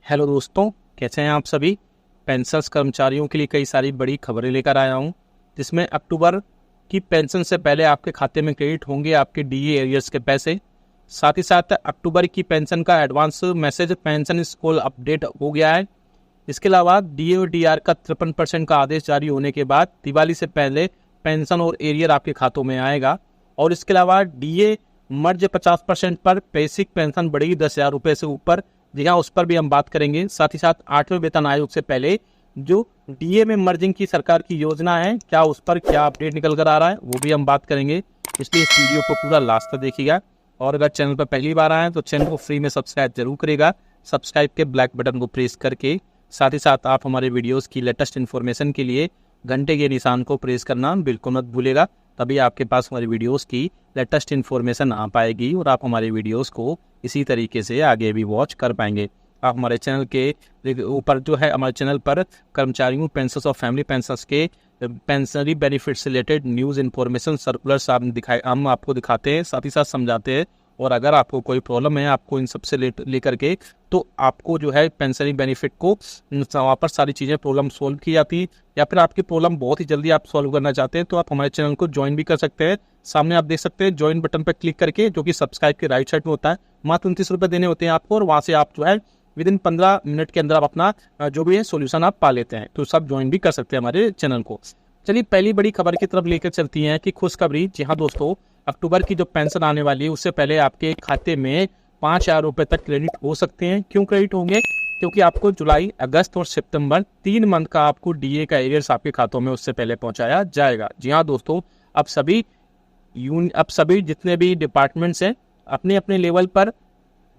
Hello दोस्तों, कैसे हैं आप सभी। पेंशनर्स कर्मचारियों के लिए कई सारी बड़ी खबरें लेकर आया हूं, जिसमें अक्टूबर की पेंशन से पहले आपके खाते में क्रेडिट होंगे आपके डीए एरियर्स के पैसे। साथ ही साथ अक्टूबर की पेंशन का advance message pension school update हो गया है। इसके अलावा डीए और डीआर का 53% का आदेश जारी होने के बाद दिवाली से पहले पेंशन और एरियर आपके खातों में आएगा। और इसके अलावा डीए मर्ज 50% पर बेसिक पेंशन बढ़ेगी 10,000 रुपये से ऊपर। जी हाँ, उस पर भी हम बात करेंगे। साथ ही साथ 8वें वेतन आयोग से पहले जो डीए में मर्जिंग की सरकार की योजना है, क्या उस पर क्या अपडेट निकल कर आ रहा है, वो भी हम बात करेंगे। इसलिए इस वीडियो को पूरा लास्ट तक देखिएगा। और अगर चैनल पर पहली बार आए तो चैनल को फ्री में सब्सक्राइब जरूर करेगा। सब्सक्राइब के ब्लैक बटन को प्रेस करके साथ ही साथ आप हमारे वीडियोस की लेटेस्ट इन्फॉर्मेशन के लिए घंटे के निशान को प्रेस करना बिल्कुल मत भूलेगा। तभी आपके पास हमारी वीडियोस की लेटेस्ट इन्फॉर्मेशन आ पाएगी और आप हमारे वीडियोस को इसी तरीके से आगे भी वॉच कर पाएंगे। आप हमारे चैनल के ऊपर जो है, हमारे चैनल पर कर्मचारियों पेंशनर्स और फैमिली पेंशनर्स के पेंशनरी बेनिफिट से रिलेटेड न्यूज़ इन्फॉर्मेशन सर्कुलर्स हम आपको दिखाते हैं, साथ ही साथ समझाते हैं। और अगर आपको कोई प्रॉब्लम है आपको इन सबसे लेकर के, तो आपको जो है पेंशनरी बेनिफिट को वहाँ पर सारी चीज़ें प्रॉब्लम सोल्व की जाती है। या फिर आपकी प्रॉब्लम बहुत ही जल्दी आप सॉल्व करना चाहते हैं तो आप हमारे चैनल को ज्वाइन भी कर सकते हैं। सामने आप देख सकते हैं ज्वाइन बटन पर क्लिक करके, जो कि सब्सक्राइब के राइट साइड में होता है। मात्र 29 रुपये देने होते हैं आपको, और वहाँ से आप जो है विदिन 15 मिनट के अंदर आप अपना जो भी है सोल्यूशन आप पा लेते हैं। तो सब ज्वाइन भी कर सकते हैं हमारे चैनल को। चलिए पहली बड़ी खबर की तरफ लेकर चलती हैं कि खुशखबरी। जी हाँ दोस्तों, अक्टूबर की जो पेंशन आने वाली है उससे पहले आपके खाते में 5,000 रुपये तक क्रेडिट हो सकते हैं। क्यों क्रेडिट होंगे? क्योंकि आपको जुलाई, अगस्त और सितंबर 3 मंथ का आपको डीए का एरियर्स आपके खातों में उससे पहले पहुंचाया जाएगा। जी हाँ दोस्तों, अब सभी जितने भी डिपार्टमेंट्स हैं अपने अपने लेवल पर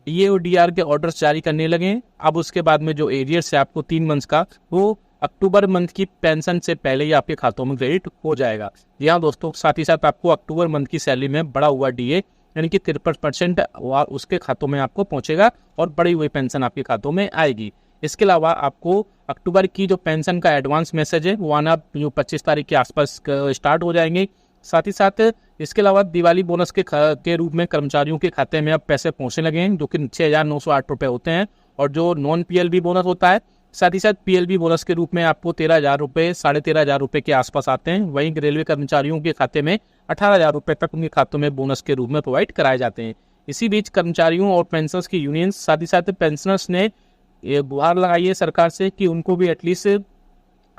डीए और डीआर के ऑर्डर्स जारी करने लगे हैं। अब उसके बाद में जो एरियर्स है आपको 3 मंथ का, वो अक्टूबर मंथ की पेंशन से पहले ही आपके खातों में क्रेडिट हो जाएगा। जी हाँ दोस्तों, साथ ही साथ आपको अक्टूबर मंथ की सैलरी में बढ़ा हुआ डीए यानी कि 53% उसके खातों में आपको पहुंचेगा और बढ़ी हुई पेंशन आपके खातों में आएगी। इसके अलावा आपको अक्टूबर की जो पेंशन का एडवांस मैसेज है वो आना जो 25 तारीख के आसपास स्टार्ट हो जाएंगे। साथ ही साथ इसके अलावा दिवाली बोनस के रूप में कर्मचारियों के खाते में अब पैसे पहुंचने लगे हैं, जो कि 6,908 रुपये होते हैं। और जो नॉन पीएलबी बोनस होता है, साथ ही साथ पीएलबी बोनस के रूप में आपको 13,000 रुपये, 13,500 रुपये के आसपास आते हैं। वहीं रेलवे कर्मचारियों के खाते में 18,000 रुपये तक उनके खातों में बोनस के रूप में प्रोवाइड कराए जाते हैं। इसी बीच कर्मचारियों और पेंशनर्स की यूनियन, साथ ही साथ पेंशनर्स ने ये गुहार लगाई है सरकार से कि उनको भी एटलीस्ट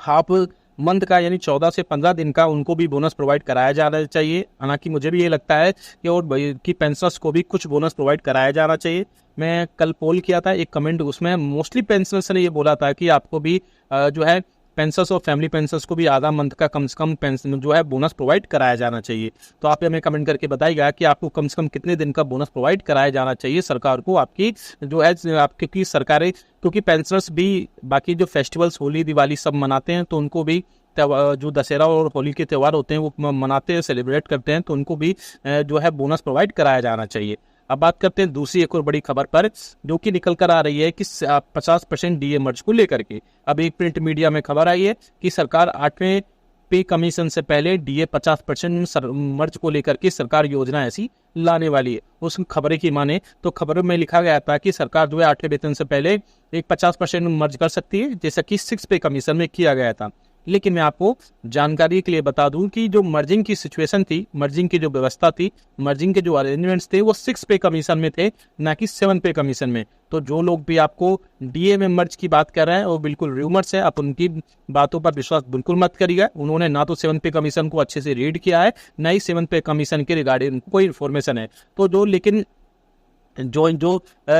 हाफ मंथ का यानी 14 से 15 दिन का उनको भी बोनस प्रोवाइड कराया जाना चाहिए। हालांकि मुझे भी ये लगता है कि और कि पेंशनर्स को भी कुछ बोनस प्रोवाइड कराया जाना चाहिए। मैं कल पोल किया था एक कमेंट, उसमें मोस्टली पेंशनर्स ने ये बोला था कि आपको भी जो है पेंशनर्स और फैमिली पेंशनर्स को भी आधा मंथ का कम से कम पेंशन जो है बोनस प्रोवाइड कराया जाना चाहिए। तो आप हमें कमेंट करके बताइएगा कि आपको कम से कम कितने दिन का बोनस प्रोवाइड कराया जाना चाहिए सरकार को, आपकी जो है आपकी की सरकारें। क्योंकि पेंशनर्स भी बाकी जो फेस्टिवल्स, होली, दिवाली सब मनाते हैं, तो उनको भी जो दशहरा और होली के त्यौहार होते हैं वो मनाते हैं, सेलिब्रेट करते हैं, तो उनको भी जो है बोनस प्रोवाइड कराया जाना चाहिए। अब बात करते हैं दूसरी एक और बड़ी खबर पर, जो कि निकल कर आ रही है कि 50% डीए मर्ज को लेकर के। अब एक प्रिंट मीडिया में खबर आई है कि सरकार 8वें पे कमीशन से पहले डीए 50% मर्ज को लेकर के सरकार योजना ऐसी लाने वाली है। उस खबर की माने तो खबर में लिखा गया था कि सरकार जो है 8वें वेतन से पहले एक 50% मर्ज कर सकती है, जैसा कि 6 पे कमीशन में किया गया था। लेकिन मैं आपको जानकारी के लिए बता दूं कि जो मर्जिंग की सिचुएशन थी, मर्जिंग की जो व्यवस्था थी, मर्जिंग के जो अरेंजमेंट्स थे वो 6 पे कमीशन में थे, ना कि 7 पे कमीशन में। तो जो लोग भी आपको डीए में मर्ज की बात कर रहे हैं वो बिल्कुल रूमर्स है, आप उनकी बातों पर विश्वास बिल्कुल मत करिएगा। उन्होंने ना तो 7 पे कमीशन को अच्छे से रीड किया है, ना ही 7 पे कमीशन के रिगार्डिंग कोई इन्फॉर्मेशन है। तो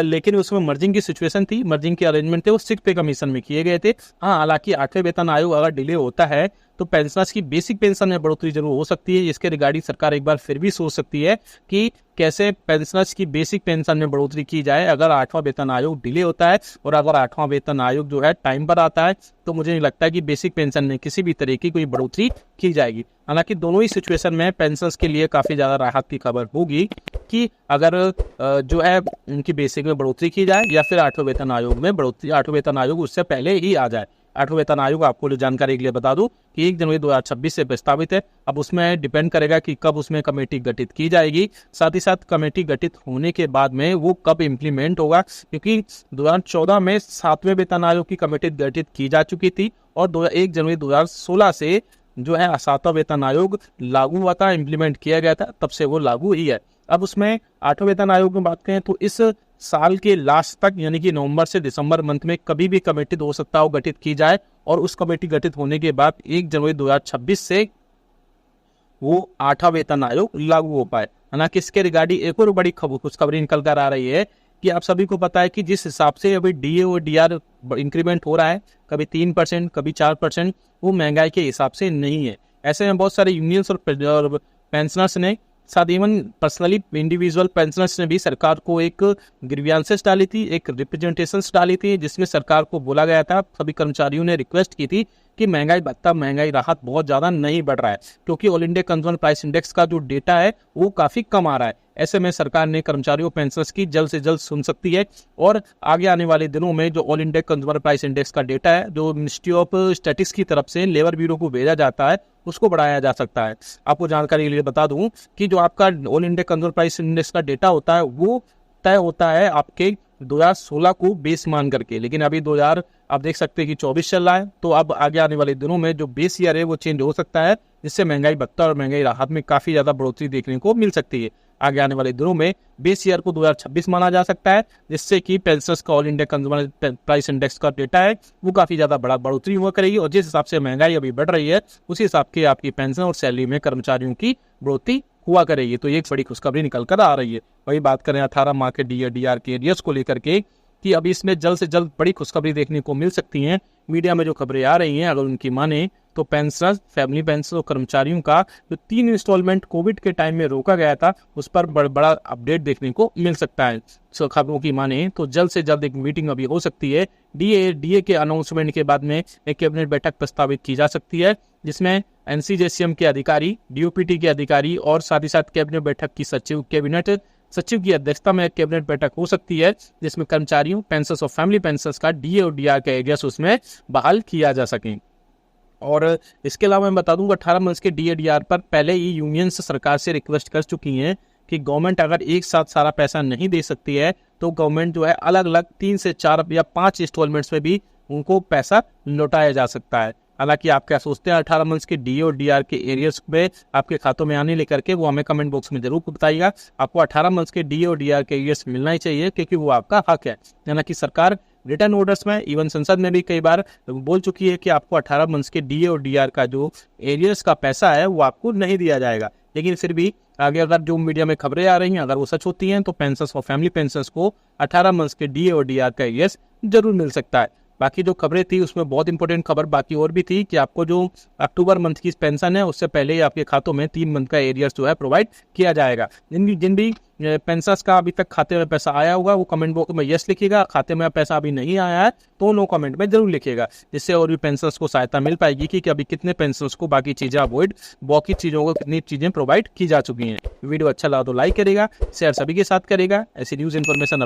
लेकिन उसमें मर्जिंग की सिचुएशन थी, मर्जिंग के अरेंजमेंट थे, वो 6 पे कमीशन में किए गए थे। हाँ, हालांकि 8वें वेतन आयोग अगर डिले होता है तो पेंशनर्स की बेसिक पेंशन में बढ़ोतरी जरूर हो सकती है। इसके रिगार्डिंग सरकार एक बार फिर भी सोच सकती है कि कैसे पेंशनर्स की बेसिक पेंशन में बढ़ोतरी की जाए अगर 8वां वेतन आयोग डिले होता है। और अगर 8वां वेतन आयोग जो है टाइम पर आता है तो मुझे नहीं लगता है कि बेसिक पेंशन में किसी भी तरह की कोई बढ़ोतरी की जाएगी। हालांकि दोनों ही सिचुएशन में पेंशनर्स के लिए काफी ज्यादा राहत की खबर होगी कि अगर जो है उनकी बेसिक में बढ़ोतरी की जाए या फिर 8वें वेतन आयोग में बढ़ोतरी, 8वें वेतन आयोग उससे पहले ही आ जाए। 8वां वेतन आयोग, आपको जानकारी के लिए बता दूं कि 1 जनवरी 2026 से प्रस्तावित है। अब उसमें डिपेंड करेगा कि कब उसमें कमेटी गठित की जाएगी, साथ ही साथ कमेटी गठित होने के बाद में वो कब इम्प्लीमेंट होगा, क्योंकि 2014 में 7वें वेतन आयोग की कमेटी गठित की जा चुकी थी और 1 जनवरी 2016 से जो है 7वां वेतन आयोग लागू हुआ था, इम्प्लीमेंट किया गया था, तब से वो लागू ही है। अब उसमें 8वें वेतन आयोग में बात करें तो इस साल के लास्ट तक यानी कि नवंबर से दिसंबर मंथ में कभी भी कमेटी हो सकता हो गठित की जाए और उस कमेटी गठित होने के बाद 1 जनवरी 2026 से वो 8वां वेतन आयोग लागू हो पाए। हालांकि इसके रिगार्डिंग एक और बड़ी खुशखबरी निकल कर आ रही है कि आप सभी को पता है कि जिस हिसाब से अभी डीए और डीआर इंक्रीमेंट हो रहा है, कभी 3% कभी 4%, वो महंगाई के हिसाब से नहीं है। ऐसे में बहुत सारे यूनियंस और पेंशनर्स ने, साथ इवन पर्सनली इंडिविजुअल पेंशनर्स ने भी सरकार को एक ग्रीवियंसेस डाली थी, एक रिप्रेजेंटेशंस डाली थी, जिसमें सरकार को बोला गया था, सभी कर्मचारियों ने रिक्वेस्ट की थी कि महंगाई भत्ता, महंगाई राहत बहुत ज़्यादा नहीं बढ़ रहा है, क्योंकि all India consumer price index का जो डेटा है वो काफ़ी कम आ रहा है। ऐसे में सरकार ने कर्मचारियों पेंशनर्स की जल्द से जल्द सुन सकती है और आगे आने वाले दिनों में जो all India consumer price index का डेटा है, जो मिनिस्ट्री ऑफ स्टैटिस्टिक्स की तरफ से लेबर ब्यूरो को भेजा जाता है, उसको बढ़ाया जा सकता है। आपको जानकारी के लिए बता दूं कि जो आपका all India consumer price index का डेटा होता है वो तय होता है आपके 2016 को बेस मान करके, लेकिन अभी 2000 आप देख सकते हैं कि 24 चल रहा है, तो अब आगे आने वाले दिनों में जो बेस ईयर है वो चेंज हो सकता है, जिससे महंगाई भत्ता और महंगाई राहत में काफी ज्यादा बढ़ोतरी देखने को मिल सकती है। आगे आने वाले दिनों में बेस ईयर को 2026 माना जा सकता है, जिससे कि पेंशनर्स का all India consumer price index का डेटा है वो काफी ज्यादा बढ़ोतरी हुआ करेगी और जिस हिसाब से महंगाई अभी बढ़ रही है उसी हिसाब की आपकी पेंशन और सैलरी में कर्मचारियों की बढ़ोतरी हुआ करेगी। तो ये एक बड़ी खुशखबरी निकल कर आ रही है। वही बात करें 18 माह के डीआर के एरियर्स को लेकर के कि अभी इसमें जल्द से जल्द बड़ी खुशखबरी देखने को मिल सकती है। मीडिया में जो खबरें आ रही हैं अगर उनकी माने तो पेंशनर्स, फैमिली पेंशन और कर्मचारियों का जो 3 इंस्टॉलमेंट कोविड के टाइम में रोका गया था उस पर बड़ा अपडेट देखने को मिल सकता है। खबरों की माने तो जल्द से जल्द एक मीटिंग अभी हो सकती है। डीए के अनाउंसमेंट के बाद में एक कैबिनेट बैठक प्रस्तावित की जा सकती है, जिसमें एनसीजेसीएम के अधिकारी, डीओपीटी के अधिकारी और साथ ही साथ कैबिनेट बैठक की कैबिनेट सचिव की अध्यक्षता में एक कैबिनेट बैठक हो सकती है, जिसमें कर्मचारियों, पेंशनर्स और फैमिली पेंशनर्स का डीए और डीआर का एरियर्स उसमें बहाल किया जा सके। और इसके अलावा मैं बता दूंगा 18 मंथ्स के डीए डीआर पर पहले ही यूनियंस सरकार से रिक्वेस्ट कर चुकी हैं कि गवर्नमेंट अगर एक साथ सारा पैसा नहीं दे सकती है तो गवर्नमेंट जो है अलग अलग 3 से 4 या 5 इंस्टॉलमेंट्स में भी उनको पैसा लौटाया जा सकता है। हालांकि आप क्या सोचते हैं 18 मंथ्स के डीए और डीआर के एरियर्स पे आपके खातों में आने लेकर के वो हमें कमेंट बॉक्स में जरूर बताइएगा। आपको 18 मंथ्स के डीए और डीआर के एरियर्स मिलना ही चाहिए, क्योंकि वो आपका हक है। यानी कि सरकार रिटर्न ऑर्डर्स में, इवन संसद में भी कई बार बोल चुकी है कि आपको 18 मंथ्स के डीए और डीआर का जो एरियर्स का पैसा है वो आपको नहीं दिया जाएगा। लेकिन फिर भी आगे अगर जो मीडिया में खबरें आ रही हैं अगर वो सच होती हैं तो पेंशनर्स और फैमिली पेंशनर्स को 18 मंथ्स के डीए और डीआर का एरियर्स जरूर मिल सकता है। बाकी जो खबरें थी उसमें बहुत इंपॉर्टेंट खबर बाकी और भी थी कि आपको जो अक्टूबर मंथ की पेंशन है उससे पहले ही आपके खातों में 3 मंथ का एरियर्स जो है प्रोवाइड किया जाएगा। जिन भी पेंशनर्स का अभी तक खाते में पैसा आया होगा वो कमेंट बॉक्स में यस लिखिएगा, खाते में पैसा अभी नहीं आया है तो नो कमेंट में जरूर लिखिएगा, जिससे और भी पेंशनर्स को सहायता मिल पाएगी कि अभी कितने पेंशनर्स को बाकी चीजें अवॉइड, बाकी चीजों को कितनी चीजें प्रोवाइड की जा चुकी हैं। वीडियो अच्छा लगा तो लाइक करेगा, शेयर सभी के साथ करेगा। ऐसी न्यूज इन्फॉर्मेशन